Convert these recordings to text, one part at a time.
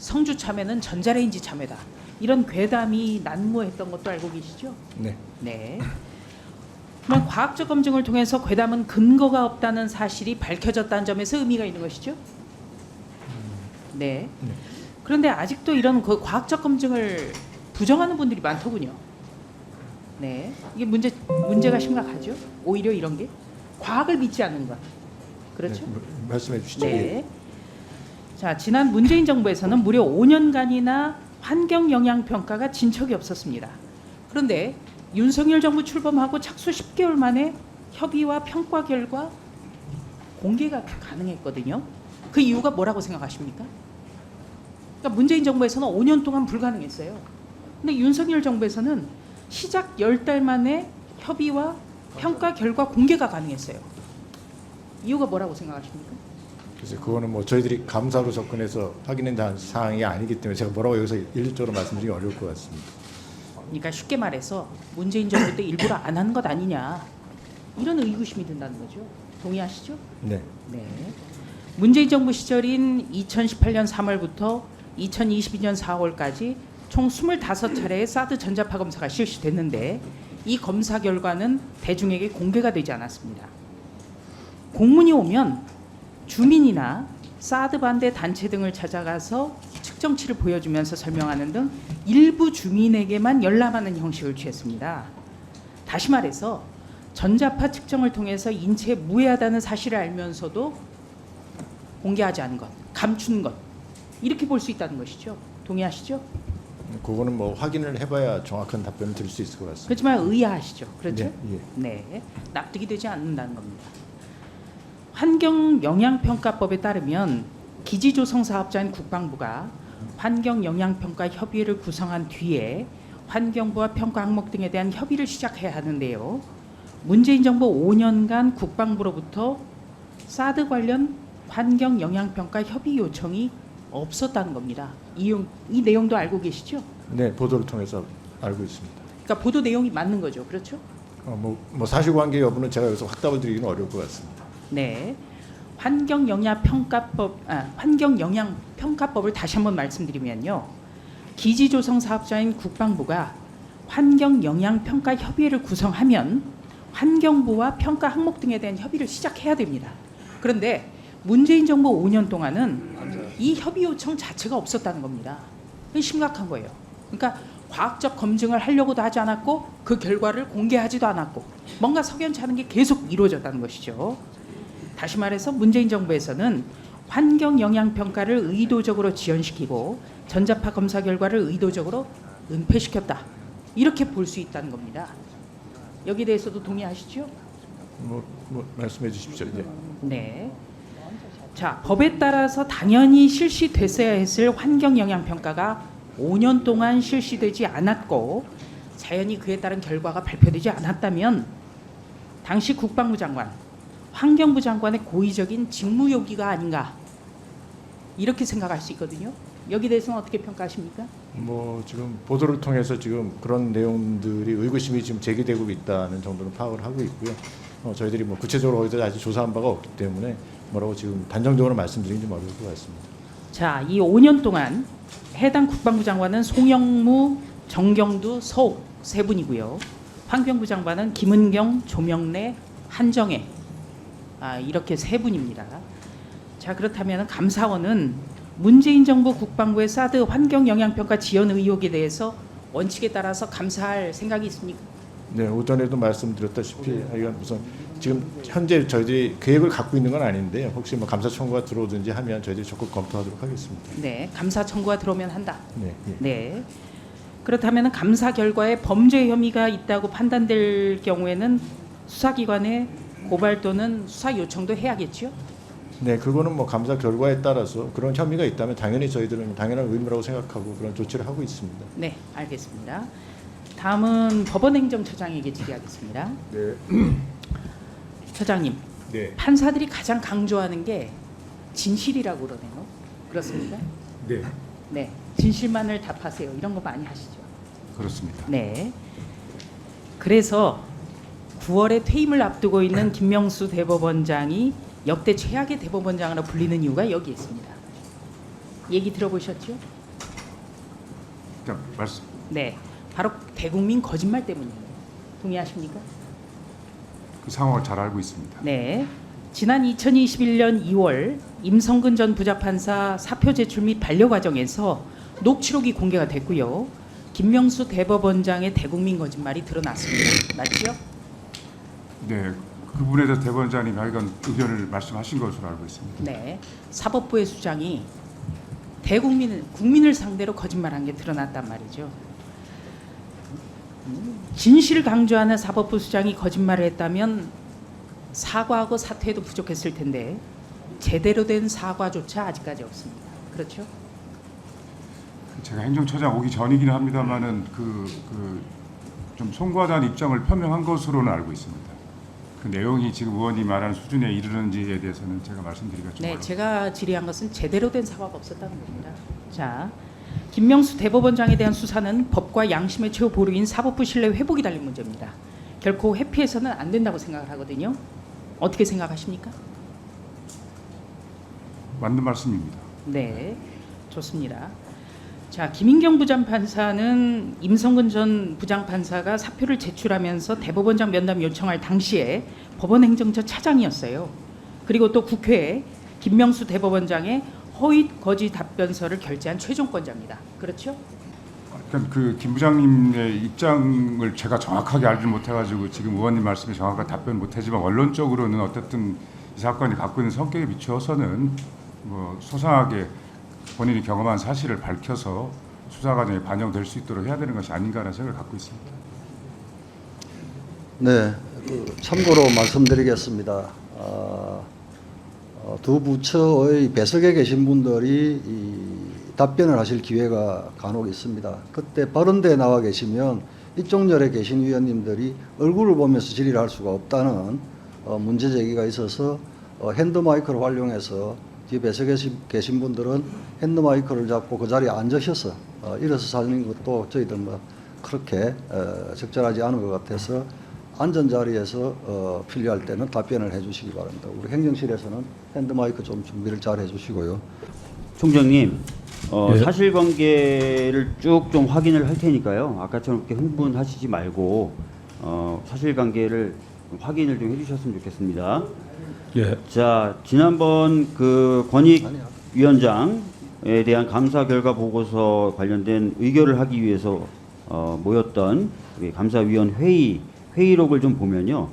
성주 참외는 전자레인지 참외다. 이런 괴담이 난무했던 것도 알고 계시죠? 네. 네. 그럼 과학적 검증을 통해서 괴담은 근거가 없다는 사실이 밝혀졌다는 점에서 의미가 있는 것이죠? 네. 네. 그런데 아직도 이런 그 과학적 검증을 부정하는 분들이 많더군요. 네. 이게 문제가 심각하죠. 오히려 이런 게 과학을 믿지 않는 것. 그렇죠? 네, 말씀해 주시죠. 네. 자, 지난 문재인 정부에서는 무려 5년간이나 환경 영향 평가가 진척이 없었습니다. 그런데 윤석열 정부 출범하고 착수 10개월 만에 협의와 평가 결과 공개가 가능했거든요. 그 이유가 뭐라고 생각하십니까? 그러니까 문재인 정부에서는 5년 동안 불가능했어요. 근데 윤석열 정부에서는 시작 10달 만에 협의와 평가 결과 공개가 가능했어요. 이유가 뭐라고 생각하십니까? 그래서 그거는 뭐 저희들이 감사로 접근해서 확인한 사항이 아니기 때문에 제가 뭐라고 여기서 일률적으로 말씀드리기 어려울 것 같습니다. 그러니까 쉽게 말해서 문재인 정부 때 일부러 안 하는 것 아니냐 이런 의구심이 든다는 거죠. 동의하시죠? 네. 네. 문재인 정부 시절인 2018년 3월부터 2022년 4월까지 총 25차례의 사드 전자파 검사가 실시됐는데 이 검사 결과는 대중에게 공개가 되지 않았습니다. 공문이 오면 주민이나 사드 반대 단체 등을 찾아가서 측정치를 보여주면서 설명하는 등 일부 주민에게만 열람하는 형식을 취했습니다. 다시 말해서 전자파 측정을 통해서 인체에 무해하다는 사실을 알면서도 공개하지 않은 것, 감춘 것 이렇게 볼 수 있다는 것이죠. 동의하시죠? 그거는 뭐 확인을 해봐야 정확한 답변을 드릴 수 있을 것 같습니다. 그렇지만 의아하시죠. 그렇죠? 네, 예. 네, 납득이 되지 않는다는 겁니다. 환경영향평가법에 따르면 기지조성사업자인 국방부가 환경영향평가협의회를 구성한 뒤에 환경부와 평가 항목 등에 대한 협의를 시작해야 하는데요. 문재인 정부 5년간 국방부로부터 사드 관련 환경영향평가 협의 요청이 없었다는 겁니다. 이 내용도 알고 계시죠? 네, 보도를 통해서 알고 있습니다. 그러니까 보도 내용이 맞는 거죠. 그렇죠? 뭐 사실관계 여부는 제가 여기서 확답을 드리기는 어려울 것 같습니다. 네. 환경영향평가법을 다시 한번 말씀드리면요. 기지조성사업자인 국방부가 환경영향평가협의회를 구성하면 환경부와 평가 항목 등에 대한 협의를 시작해야 됩니다. 그런데 문재인 정부 5년 동안은 이 협의 요청 자체가 없었다는 겁니다. 이게 심각한 거예요. 그러니까 과학적 검증을 하려고도 하지 않았고 그 결과를 공개하지도 않았고 뭔가 석연치 않은 게 계속 이루어졌다는 것이죠. 다시 말해서 문재인 정부에서는 환경영향평가를 의도적으로 지연시키고 전자파 검사 결과를 의도적으로 은폐시켰다. 이렇게 볼 수 있다는 겁니다. 여기에 대해서도 동의하시죠? 뭐 말씀해 주십시오. 네. 네. 자, 법에 따라서 당연히 실시됐어야 했을 환경영향평가가 5년 동안 실시되지 않았고 자연히 그에 따른 결과가 발표되지 않았다면 당시 국방부 장관, 환경부 장관의 고의적인 직무유기가 아닌가 이렇게 생각할 수 있거든요. 여기 대해서는 어떻게 평가하십니까? 뭐 지금 보도를 통해서 지금 그런 내용들이 의구심이 지금 제기되고 있다는 정도는 파악을 하고 있고요. 저희들이 뭐 구체적으로 거기서 아직 조사한 바가 없기 때문에 뭐라고 지금 단정적으로 말씀드리기 좀 어려울 것 같습니다. 자, 이 5년 동안 해당 국방부 장관은 송영무, 정경두, 서욱 세 분이고요. 환경부 장관은 김은경, 조명래, 한정혜 이렇게 세 분입니다. 자, 그렇다면 감사원은 문재인 정부 국방부의 사드 환경영향평가 지연 의혹에 대해서 원칙에 따라서 감사할 생각이 있습니까? 네, 오전에도 말씀드렸다시피 이건 우선 지금 현재 저희들이 계획을 갖고 있는 건 아닌데 혹시 뭐 감사 청구가 들어오든지 하면 저희들이 적극 검토하도록 하겠습니다. 네, 감사 청구가 들어오면 한다. 네. 예. 네. 그렇다면 감사 결과에 범죄 혐의가 있다고 판단될 경우에는 수사기관에 고발 또는 수사 요청도 해야겠죠? 네, 그거는 뭐 감사 결과에 따라서 그런 혐의가 있다면 당연히 저희들은 당연한 의무라고 생각하고 그런 조치를 하고 있습니다. 네, 알겠습니다. 다음은 법원행정처장에게 질의하겠습니다. 네. 처장님, 네. 판사들이 가장 강조하는 게 진실이라고 그러네요. 그렇습니까? 네. 네, 진실만을 답하세요. 이런 거 많이 하시죠. 그렇습니다. 네. 그래서 9월에 퇴임을 앞두고 있는 김명수 대법원장이 역대 최악의 대법원장으로 불리는 이유가 여기 있습니다. 얘기 들어보셨죠? 자, 말씀. 네, 바로 대국민 거짓말 때문이에요. 동의하십니까? 그 상황을 잘 알고 있습니다. 네. 지난 2021년 2월 임성근 전 부장판사 사표 제출 및 반려 과정에서 녹취록이 공개가 됐고요. 김명수 대법원장의 대국민 거짓말이 드러났습니다. 맞죠? 네, 그 부분에 대해서 대법원장님 하여간 의견을 말씀하신 것으로 알고 있습니다. 네. 사법부의 수장이 국민을 상대로 거짓말한 게 드러났단 말이죠. 진실을 강조하는 사법부 수장이 거짓말을 했다면 사과하고 사퇴해도 부족했을 텐데 제대로 된 사과조차 아직까지 없습니다. 그렇죠? 제가 행정처장 오기 전이긴 합니다만은 좀 송구하다는 입장을 표명한 것으로는 알고 있습니다. 그 내용이 지금 의원이 말하는 수준에 이르는지에 대해서는 제가 말씀드리기가 좀 네, 어렵습니다. 제가 질의한 것은 제대로 된 사과가 없었다는 겁니다. 자, 김명수 대법원장에 대한 수사는 법과 양심의 최후 보루인 사법부 신뢰 회복이 달린 문제입니다. 결코 회피해서는 안 된다고 생각을 하거든요. 어떻게 생각하십니까? 맞는 말씀입니다. 네, 좋습니다. 자, 김인경 부장판사는 임성근 전 부장판사가 사표를 제출하면서 대법원장 면담 요청할 당시에 법원행정처 차장이었어요. 그리고 또 국회에 김명수 대법원장의 허위 거짓 답변서를 결재한 최종권자입니다. 그렇죠? 그러니까 그 김 부장님의 입장을 제가 정확하게 알지 못해가지고 지금 의원님 말씀에 정확하게 답변 못하지만 원론적으로는 어쨌든 이 사건이 갖고 있는 성격에 비추어서는 뭐 소상하게 본인이 경험한 사실을 밝혀서 수사 과정에 반영될 수 있도록 해야 되는 것이 아닌가라는 생각을 갖고 있습니다. 네, 참고로 말씀드리겠습니다. 두 부처의 배석에 계신 분들이 답변을 하실 기회가 간혹 있습니다. 그때 발언대에 나와 계시면 이쪽 열에 계신 위원님들이 얼굴을 보면서 질의를 할 수가 없다는 문제 제기가 있어서 핸드마이크를 활용해서 뒤에 배석에 계신 분들은 핸드마이크를 잡고 그 자리에 앉으셔서 일어서 사는 것도 저희들 뭐 그렇게 적절하지 않은 것 같아서 앉은 자리에서 필요할 때는 답변을 해주시기 바랍니다. 우리 행정실에서는 핸드마이크 좀 준비를 잘 해주시고요. 총장님, 예. 사실관계를 쭉 좀 확인을 할 테니까요. 아까처럼 그렇게 흥분하시지 말고 사실관계를 좀 확인을 좀 해주셨으면 좋겠습니다. 예. 자, 지난번 그 권익위원장에 대한 감사 결과 보고서 관련된 의결을 하기 위해서 모였던 우리 감사위원 회의록을 좀 보면요,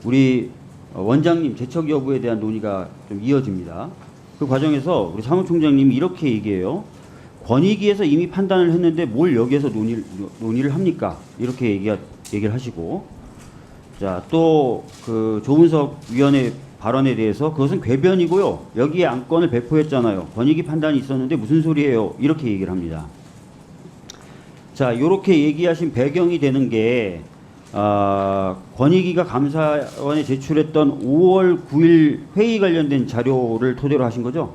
우리 원장님 제척 여부에 대한 논의가 좀 이어집니다. 그 과정에서 우리 사무총장님이 이렇게 얘기해요. 권익위에서 이미 판단을 했는데 뭘 여기에서 논의를 합니까? 이렇게 얘기를 하시고, 자, 또 그 조문석 위원의 발언에 대해서 그것은 궤변이고요, 여기에 안건을 배포했잖아요. 권익위 판단이 있었는데 무슨 소리예요? 이렇게 얘기를 합니다. 자, 이렇게 얘기하신 배경이 되는 게 권익위가 감사원에 제출했던 5월 9일 회의 관련된 자료를 토대로 하신 거죠?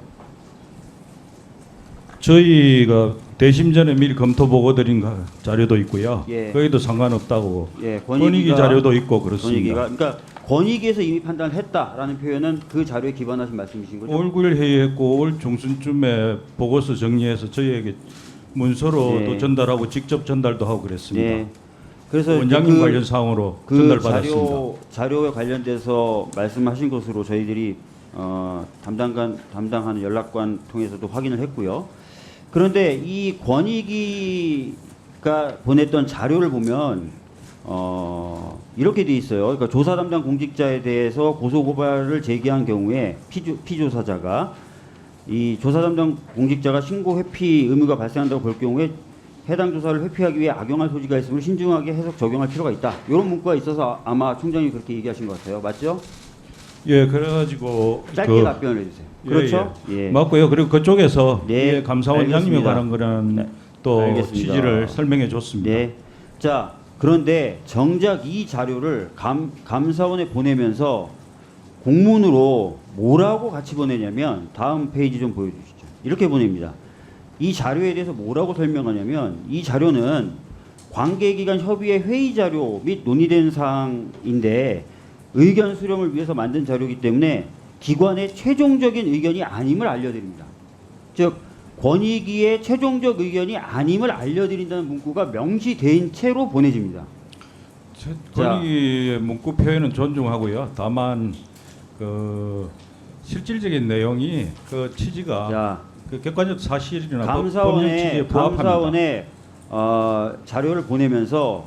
저희가 대심 전에 미리 검토 보고 드린 자료도 있고요. 예. 거기도 상관없다고. 예, 권익위 자료도 있고 그렇습니다. 그러니까 권익위에서 이미 판단을 했다라는 표현은 그 자료에 기반하신 말씀이신 거죠? 5월 9일 회의했고 5월 중순쯤에 보고서 정리해서 저희에게 문서로 네. 또 전달하고 직접 전달도 하고 그랬습니다. 네. 그래서 원장님 그- 관련 사항으로 그 전달받았습니다. 자료에 관련돼서 말씀하신 것으로 저희들이 담당하는 연락관 통해서도 확인을 했고요. 그런데 이 권익위가 보냈던 자료를 보면 이렇게 돼 있어요. 그러니까 조사 담당 공직자에 대해서 고소 고발을 제기한 경우에 피조사자가 이 조사 담당 공직자가 신고 회피 의무가 발생한다고 볼 경우에 해당 조사를 회피하기 위해 악용할 소지가 있으므로 신중하게 해석 적용할 필요가 있다. 이런 문구가 있어서 아마 총장이 그렇게 얘기하신 것 같아요. 맞죠? 예, 그래가지고 짧게 답변을 해주세요. 그렇죠? 예. 맞고요. 그리고 그쪽에서 네, 예, 감사원장님에 알겠습니다. 관한 거는 네, 또 알겠습니다. 취지를 설명해 줬습니다. 네. 자, 그런데 정작 이 자료를 감사원에 보내면서 공문으로 뭐라고 같이 보내냐면 다음 페이지 좀 보여주시죠. 이렇게 보냅니다. 이 자료에 대해서 뭐라고 설명하냐면 이 자료는 관계기관 협의회 회의 자료 및 논의된 사항인데 의견 수렴을 위해서 만든 자료이기 때문에 기관의 최종적인 의견이 아님을 알려드립니다. 즉 권익위의 최종적 의견이 아님을 알려드린다는 문구가 명시된 채로 보내집니다. 권익위의 문구 표현은 존중하고요. 다만 그 실질적인 내용이 그 취지가 자, 그 객관적 사실이나 법령 취지에 부합합니다. 감사원에 자료를 보내면서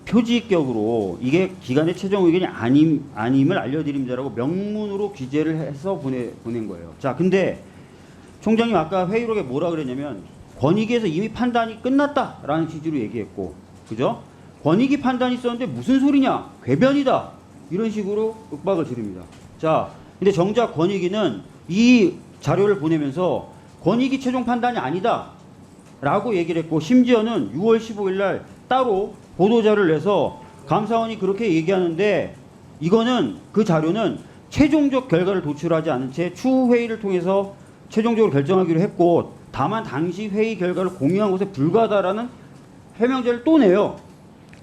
표지격으로 이게 기관의 최종 의견이 아님을 알려드립니다라고 명문으로 기재를 해서 보낸 거예요. 자, 근데 총장님 아까 회의록에 뭐라 그랬냐면 권익위에서 이미 판단이 끝났다라는 취지로 얘기했고, 그죠? 권익위 판단이 있었는데 무슨 소리냐? 궤변이다. 이런 식으로 윽박을 지릅니다. 자, 근데 정작 권익위는 이 자료를 보내면서 권익위 최종 판단이 아니다 라고 얘기를 했고, 심지어는 6월 15일 날 따로 보도자를 내서 감사원이 그렇게 얘기하는데 이거는 그 자료는 최종적 결과를 도출하지 않은 채 추후 회의를 통해서 최종적으로 결정하기로 했고, 다만 당시 회의 결과를 공유한 것에 불과하다라는 해명제를 또 내요.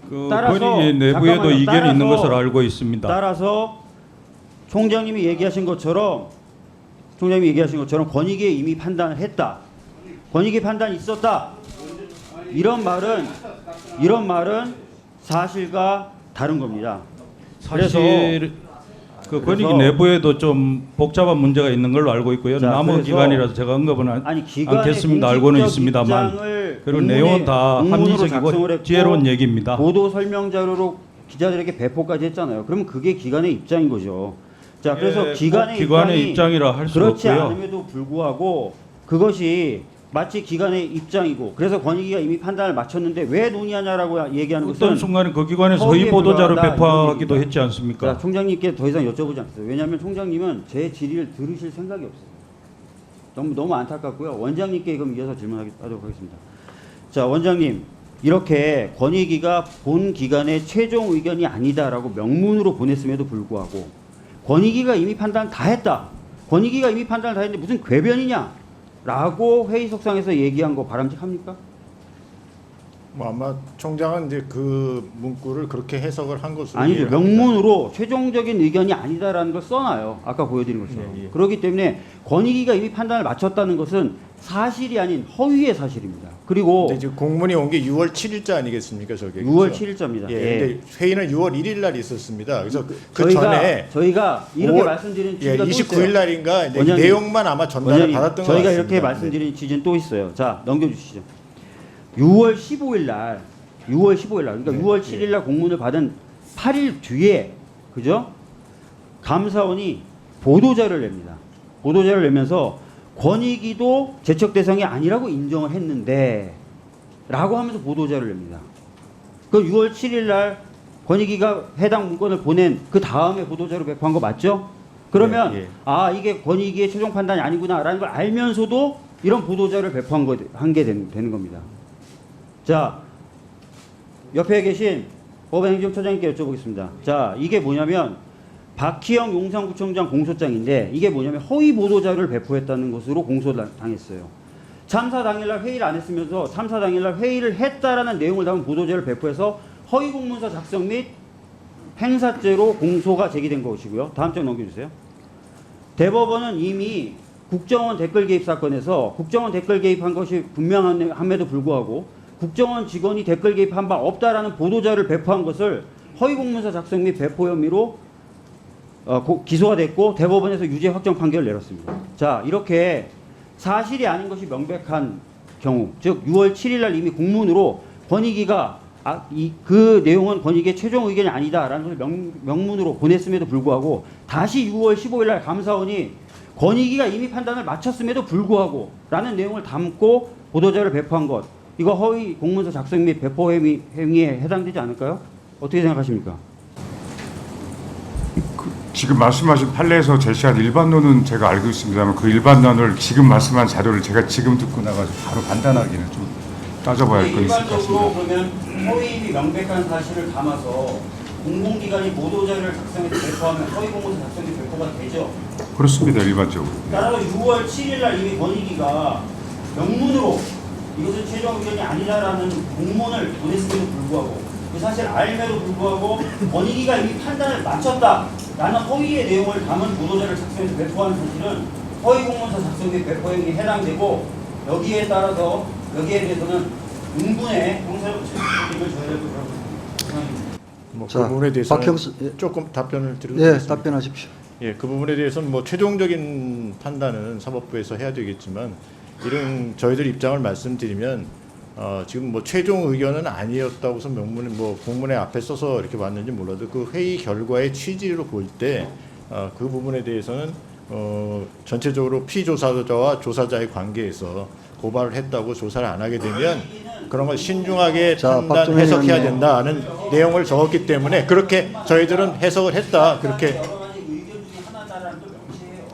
그 따라서 권익위 내부에도 잠깐만요. 이견이 있는 따라서 것으로 알고 있습니다. 따라서 총장님이 얘기하신 것처럼 권익위에 이미 판단을 했다. 권익위 판단이 있었다. 이런 말은 사실과 다른 겁니다. 사실 그 권익위 내부에도 좀 복잡한 문제가 있는 걸로 알고 있고요. 자, 남은 그래서 기관이라서 제가 언급은 기관의 않겠습니다. 알고는 공식적 있습니다만 입장을 그리고 내용은 다 공문으로 작성을 합리적이고 했고 지혜로운 얘기입니다. 보도 설명 자료로 기자들에게 배포까지 했잖아요. 그러면 그게 기관의 입장인 거죠. 자, 그래서 예, 기관의 기관의 입장이라 할 수 그렇지 없고요. 않음에도 불구하고 그것이 마치 기관의 입장이고, 그래서 권익위가 이미 판단을 마쳤는데 왜 논의하냐라고 얘기하는 어떤 것은 순간에 그 기관에서 허위에 허위 보도자를 불과하다, 배포하기도 이런 했지 않습니까? 자, 총장님께 더 이상 여쭤보지 않겠어요. 왜냐하면 총장님은 제 질의를 들으실 생각이 없어요. 너무 안타깝고요. 원장님께 그럼 이어서 질문하도록 하겠습니다. 자, 원장님, 이렇게 권익위가 본 기관의 최종 의견이 아니다라고 명문으로 보냈음에도 불구하고 권익위가 이미 판단 다 했다. 권익위가 이미 판단을 다 했는데 무슨 궤변이냐? 라고 회의석상에서 얘기한 거 바람직합니까? 뭐 아마 총장은 이제 그 문구를 그렇게 해석을 한 것으로 아니죠. 이해를 합니다. 명문으로 최종적인 의견이 아니다라는 걸 써놔요. 아까 보여드린 것처럼. 예, 예. 그렇기 때문에 권익위가 이미 판단을 마쳤다는 것은 사실이 아닌 허위의 사실입니다. 그리고 근데 지금 공문이 온 게 6월 7일자 아니겠습니까, 저게? 6월 그죠? 7일자입니다. 예. 근데 회의는 6월 1일 날 있었습니다. 그래서 그 저희가 이렇게 5월 말씀드린 예, 취지가 또 29일 있어요. 날인가 이제 원장님, 내용만 아마 전달을 원장님, 받았던 것 저희가 같습니다. 이렇게 말씀드린 취지는 또 있어요. 자, 넘겨주시죠. 6월 15일 날 그러니까 네, 6월 7일 날 공문을 받은 8일 뒤에, 그죠? 감사원이 보도자를 냅니다. 보도자를 내면서 권익위도 제척 대상이 아니라고 인정을 했는데 라고 하면서 보도자를 냅니다. 그 6월 7일 날 권익위가 해당 문건을 보낸 그 다음에 보도자로 배포한 거 맞죠? 그러면 예, 예. 아, 이게 권익위의 최종 판단이 아니구나라는 걸 알면서도 이런 보도자를 배포한 게 되는 겁니다. 자, 옆에 계신 법원행정처장님께 여쭤보겠습니다. 자, 이게 뭐냐면 박희영 용산구청장 공소장인데 이게 뭐냐면 허위 보도자를 배포했다는 것으로 공소당했어요. 참사 당일날 회의를 안 했으면서 참사 당일날 회의를 했다라는 내용을 담은 보도자를 배포해서 허위 공문서 작성 및 행사죄로 공소가 제기된 것이고요. 다음 장 넘겨주세요. 대법원은 이미 국정원 댓글 개입 사건에서 국정원 댓글 개입한 것이 분명함에도 불구하고 국정원 직원이 댓글 개입한 바 없다라는 보도자를 배포한 것을 허위 공문서 작성 및 배포 혐의로 기소가 됐고 대법원에서 유죄 확정 판결을 내렸습니다. 자, 이렇게 사실이 아닌 것이 명백한 경우, 즉 6월 7일 날 이미 공문으로 권익위가 그 내용은 권익위의 최종 의견이 아니다라는 것을 명문으로 보냈음에도 불구하고 다시 6월 15일 날 감사원이 권익위가 이미 판단을 마쳤음에도 불구하고 라는 내용을 담고 보도자를 배포한 것, 이거 허위 공문서 작성 및 배포 행위에 해당되지 않을까요? 어떻게 생각하십니까? 지금 말씀하신 판례에서 제시한 일반론은 제가 알고 있습니다만 그 일반론을 지금 말씀한 자료를 제가 지금 듣고 나가지고 바로 판단하기는 좀 따져봐야 할 건 있을 것 일반적으로 같습니다. 그러면 허위 및 명백한 사실을 담아서 공공기관이 보도자료를 작성해서 배포하면 허위 공문서 작성 및 배포가 되죠. 그렇습니다. 일반적으로. 따라서 6월 7일 날 이미 권익위가 명문으로 이것은 최종 의견이 아니다라는 공문을 보냈음에도 불구하고 그 사실 알면에도 불구하고 권익위가 이미 판단을 마쳤다라는 허위의 내용을 담은 보도자를 작성해서 배포하는 사실은 허위 공문서 작성 및 배포 행위에 해당되고 여기에 따라서 여기에 대해서는 응분의 형사적 책임을 져야 될 거라고 생각합니다. 뭐그 자, 부분에 대해서는 박형수, 예. 조금 답변을 예, 드리겠습니다. 답변하십시오. 예, 그 부분에 대해서는 뭐 최종적인 판단은 사법부에서 해야 되겠지만 이런 저희들 입장을 말씀드리면 지금 뭐 최종 의견은 아니었다고서 명문에 뭐 공문에 앞에 써서 이렇게 왔는지 몰라도 그 회의 결과의 취지로 볼 때 그 부분에 대해서는 전체적으로 피조사자와 조사자의 관계에서 고발을 했다고 조사를 안 하게 되면 그런 걸 신중하게 자, 판단 박종현 해석해야 의원님. 된다는 내용을 적었기 때문에 그렇게 저희들은 해석을 했다 그렇게. 여러 가지 의견 중에 하나다라는 걸 명시해요.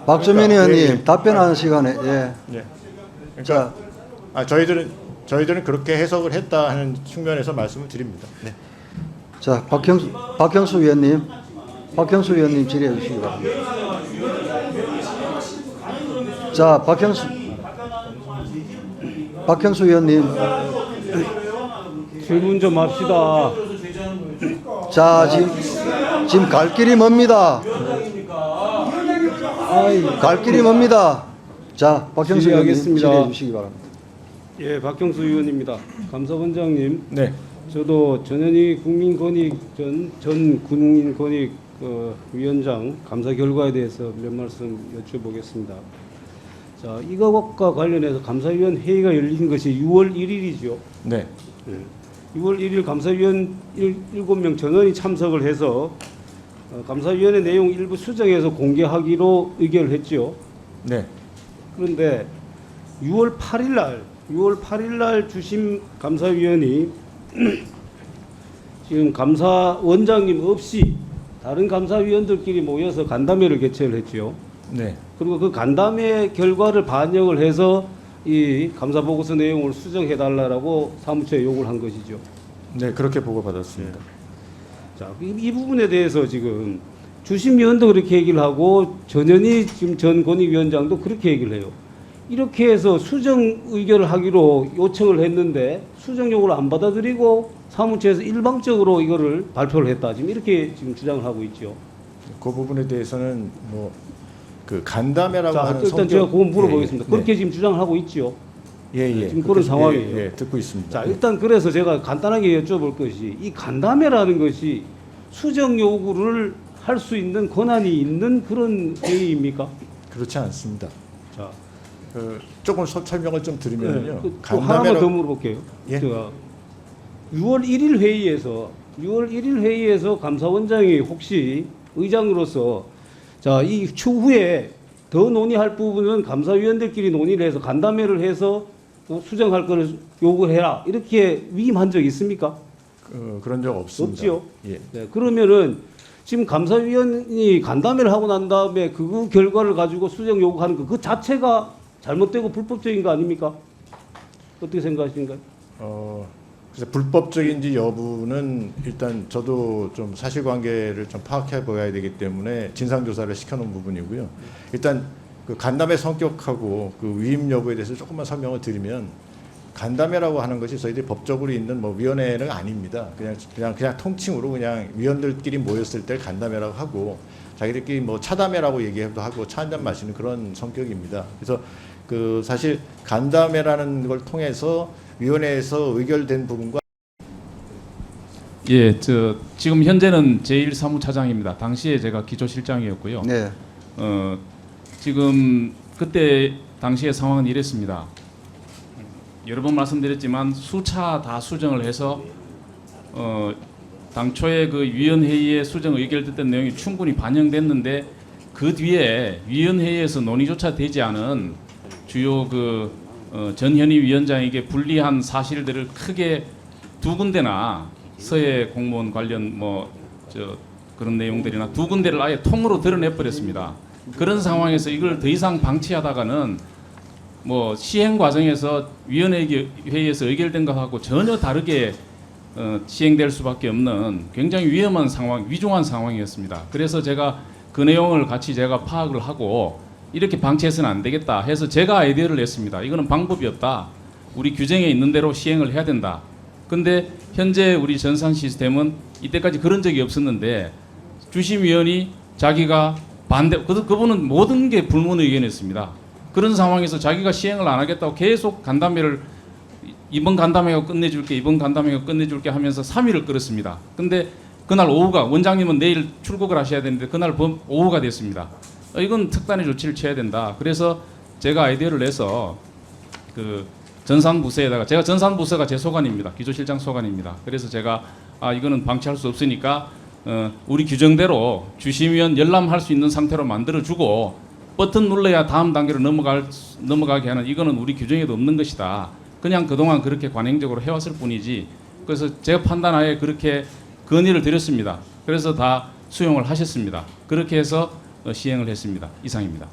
박주민 예, 의원님 예. 답변하는 시간에 예. 그러니까 자, 저희들은 그렇게 해석을 했다 하는 측면에서 말씀을 드립니다. 네. 자 박형수 위원님 질의해 주시기 바랍니다. 자 박형수 위원님, 질문 좀 합시다. 자 지금 갈 길이 멉니다. 갈 길이 멉니다. 자 박형수 위원님 질의하겠습니다. 질의해 주시기 바랍니다. 예, 박형수 의원입니다. 감사원장님, 네. 저도 전현희 국민권익 전 국민권익 위원장 감사 결과에 대해서 몇 말씀 여쭤보겠습니다. 자, 이것과 관련해서 감사위원 회의가 열린 것이 6월 1일이죠. 네. 6월 1일 감사위원 7명 전원이 참석을 해서 감사위원회 내용 일부 수정해서 공개하기로 의결했죠. 네. 그런데 6월 8일 날 주심 감사위원이 지금 감사원장님 없이 다른 감사위원들끼리 모여서 간담회를 개최를 했죠. 네. 그리고 그 간담회 결과를 반영을 해서 이 감사 보고서 내용을 수정해 달라라고 사무처에 요구를 한 것이죠. 네, 그렇게 보고 받았습니다. 자, 이 부분에 대해서 지금 주심위원도 그렇게 얘기를 하고 전현희 지금 전 권익위원장도 그렇게 얘기를 해요. 이렇게 해서 수정 의결을 하기로 요청을 했는데 수정 요구를 안 받아들이고 사무처에서 일방적으로 이거를 발표를 했다. 지금 이렇게 지금 주장을 하고 있죠. 그 부분에 대해서는 뭐 그 간담회라고 자, 하는 일단 제가 그거 물어보겠습니다. 예, 그렇게 지금 주장을 하고 있죠. 예, 예. 지금 그렇게- 그런 상황이에요. 예, 예, 듣고 있습니다. 자, 일단 그래서 제가 간단하게 여쭤볼 것이 이 간담회라는 것이 수정 요구를 할 수 있는 권한이 있는 그런 회의입니까? 그렇지 않습니다. 자, 조금 설명을 좀 드리면요. 또 하나만 더 물어볼게요. 예? 제가 6월 1일 회의에서 감사원장이 혹시 의장으로서 자, 이 추후에 더 논의할 부분은 감사위원들끼리 논의를 해서 간담회를 해서 수정할 것을 요구해라 이렇게 위임한 적 있습니까? 그런 적 없습니다. 없지요. 예. 네, 그러면은 지금 감사위원이 간담회를 하고 난 다음에 그 결과를 가지고 수정 요구하는 거 그 자체가 잘못되고 불법적인 거 아닙니까? 어떻게 생각하십니까? 그래서 불법적인지 여부는 일단 저도 좀 사실관계를 좀 파악해 보아야 되기 때문에 진상조사를 시켜놓은 부분이고요. 일단 그 간담회 성격하고 그 위임 여부에 대해서 조금만 설명을 드리면 간담회라고 하는 것이 저희들이 법적으로 있는 뭐 위원회는 아닙니다. 그냥 통칭으로 그냥 위원들끼리 모였을 때 간담회라고 하고 자기들끼리 뭐 차담회라고 얘기해도 하고 차 한잔 마시는 그런 성격입니다. 그래서 그 사실 간담회라는 걸 통해서 위원회에서 의결된 부분과 예, 지금 현재는 제1사무차장입니다. 당시에 제가 기조실장이었고요. 네. 지금 그때 당시의 상황은 이랬습니다. 여러 번 말씀드렸지만 수차 다 수정을 해서 당초에 그 위원회의에 수정 의결됐던 내용이 충분히 반영됐는데 그 뒤에 위원회의에서 논의조차 되지 않은 주요 전현희 위원장에게 불리한 사실들을 크게 두 군데나 서해 공무원 관련 그런 내용들이나 두 군데를 아예 통으로 드러내 버렸습니다. 그런 상황에서 이걸 더 이상 방치하다가는 뭐 시행 과정에서 위원회의에서 의결된 것하고 전혀 다르게 시행될 수밖에 없는 굉장히 위험한 상황, 위중한 상황이었습니다. 그래서 제가 그 내용을 같이 제가 파악을 하고 이렇게 방치해서는 안 되겠다 해서 제가 아이디어를 냈습니다. 이거는 방법이 없다. 우리 규정에 있는 대로 시행을 해야 된다. 근데 현재 우리 전산 시스템은 이때까지 그런 적이 없었는데 주심위원이 자기가 반대, 그분은 모든 게 불문 의견이었습니다. 그런 상황에서 자기가 시행을 안 하겠다고 계속 간담회를 이번 간담회가 끝내줄게, 이번 간담회가 끝내줄게 하면서 3일을 끌었습니다. 근데 그날 오후가, 원장님은 내일 출국을 하셔야 되는데 그날 오후가 됐습니다. 이건 특단의 조치를 취해야 된다. 그래서 제가 아이디어를 내서 그 전산부서에다가, 제가 전산부서가 제 소관입니다. 기조실장 소관입니다. 그래서 제가 이거는 방치할 수 없으니까 우리 규정대로 주심위원 열람할 수 있는 상태로 만들어주고 버튼 눌러야 다음 단계로 넘어가게 하는, 이거는 우리 규정에도 없는 것이다. 그냥 그동안 그렇게 관행적으로 해왔을 뿐이지. 그래서 제가 판단하에 그렇게 건의를 드렸습니다. 그래서 다 수용을 하셨습니다. 그렇게 해서 시행을 했습니다. 이상입니다.